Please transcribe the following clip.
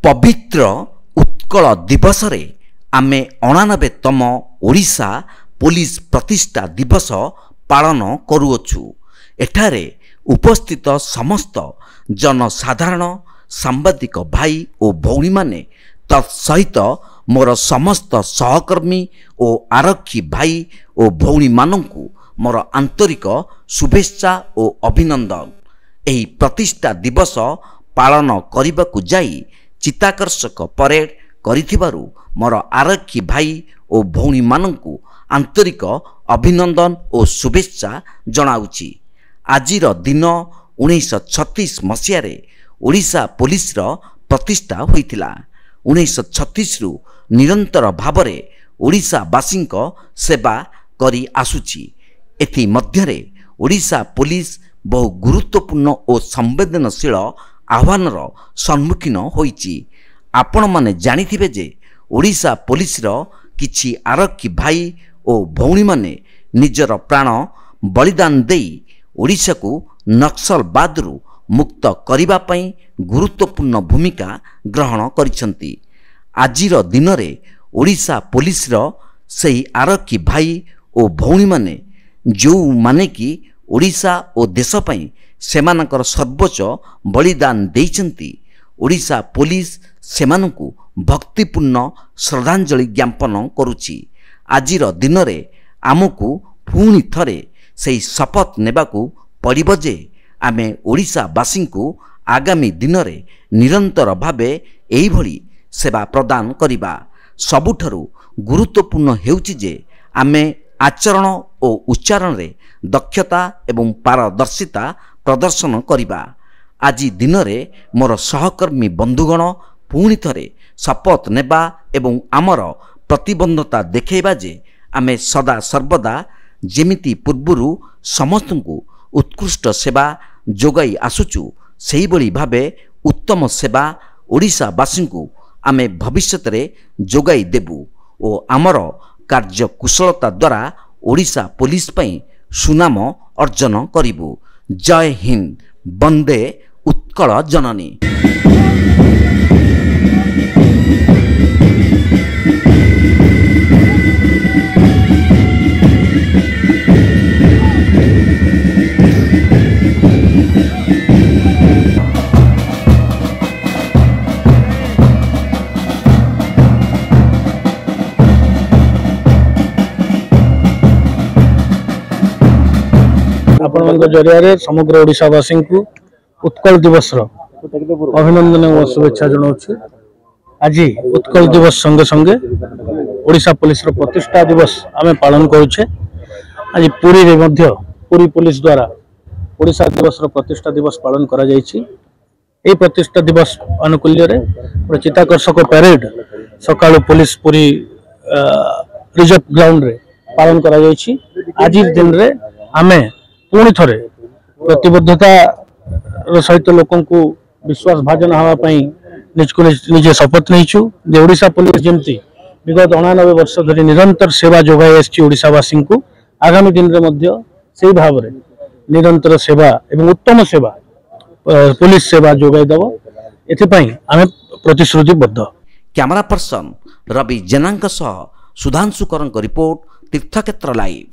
पवित्र उत्कल दिवस रे आमे 89तम ओडिशा पुलिस प्रतिष्ठा दिवस पालन करुअछु। एठारे उपस्थित समस्त जनसाधारण सांबादिक भाई और भौणी माने तत्सहित मोर समस्त सहकर्मी और आरक्षी भाई और भौणी मानंकु मोर आंतरिक शुभेच्छा और अभिनंदन। एही प्रतिष्ठा दिवस पालन करने जाई चित्ताकर्षक परेड करिथिबारु मोर आरक्षी भाई और भौणी मानंकु आंतरिक अभिनंदन और शुभेच्छा जनाउछि। आजिर दिन 1936 मसीह ओडिशा पुलिस प्रतिष्ठा होइतिला। 1936 रु निरंतर भावरे ओडिशावासी सेवा करी आसुछि। एथि मध्यरे ओडिशा पुलिस बहु गुरुत्वपूर्ण और संवेदनशील आह्वानर सम्मुखीन होइछि। आपण माने जानिथिबे जे ओडिशा पुलिस किछि आरक्षी भाई और भौणी माने निजर प्राण बलिदान देई ओडिशा को नक्सलवादरू मुक्त करिबा पई गुरुत्वपूर्ण भूमिका ग्रहण करिसंती। आजिर दिन रे ओडिशा पुलिस सही आरक्षी भाई और भौणी माने जो माने कि ओडिशा और देश पई सेमानकर सर्वोच्च बलिदान देइचंती। ओडिशा पुलिस सेमानकु भक्तिपूर्ण श्रद्धांजलि ज्ञापन करुछि। आजिर दिन रे आमकु पुणी थरे सही शपथ नेबाकू पड़िबो जे आमे ओडिशावासी को आगामी दिन रे निरंतर भावे एही भली सेवा प्रदान करिबा। सबुठारु गुरुत्वपूर्ण हेउछि जे आमे आचरण और उच्चारण रे दक्षता एवं पारदर्शिता प्रदर्शन करिबा। आजि दिन रे मोर सहकर्मी बंधुगण पुणी थरे शपथ नेबा एवं आमर प्रतिबद्धता देखैबा जे आमे सदा सर्वदा जेमिति पूर्वरु समस्तଙ୍କୁ उत्कृष्ट सेवा जोगाई आसुचु सेही भली भावे उत्तम सेवा ओडिशावासी को आमे भविष्यत रे जोगाई देबु और आमर कार्य कुशलता द्वारा ओडिशा पुलिस पई सुनाम अर्जन करिबु। जय हिंद, वंदे उत्कल जननी। आपण जरिया समग्र ओडिशावासी को उत्कल दिवस अभिनंदन और शुभेच्छा जनाऊँ। आज उत्कल दिवस संगे संगे ओडिशा पुलिस प्रतिष्ठा दिवस आम पालन करुचे। आज पुरी रे मध्य पुरी पुलिस द्वारा ओडिशा दिवस प्रतिष्ठा दिवस पालन करा जायछि। एही प्रतिष्ठा दिवस अनुकूल्य रे चित्ताकर्षक परेड सकाळु पुलिस पुरी रिजर्व ग्राउंड रे पालन करा जायछि। आज दिन रे आमे पुणी थरे प्रतिबद्धता सहित लोकों को विश्वास भाजन हाँवाई निजको निजे शपथ नहीं ओडिशा पुलिस जमती विगत 89 वर्ष धरी निरंतर सेवा जोगाई ओडिशावासी को आगामी दिन में से भाव में निरंतर सेवा एवं उत्तम सेवा पुलिस सेवा जोगाई दब एथिपाई आमे प्रतिश्रुतिबद्ध। कैमरा पर्सन रवि जेना सुधांशुकर रिपोर्ट तीर्थक्षेत्र लाइव।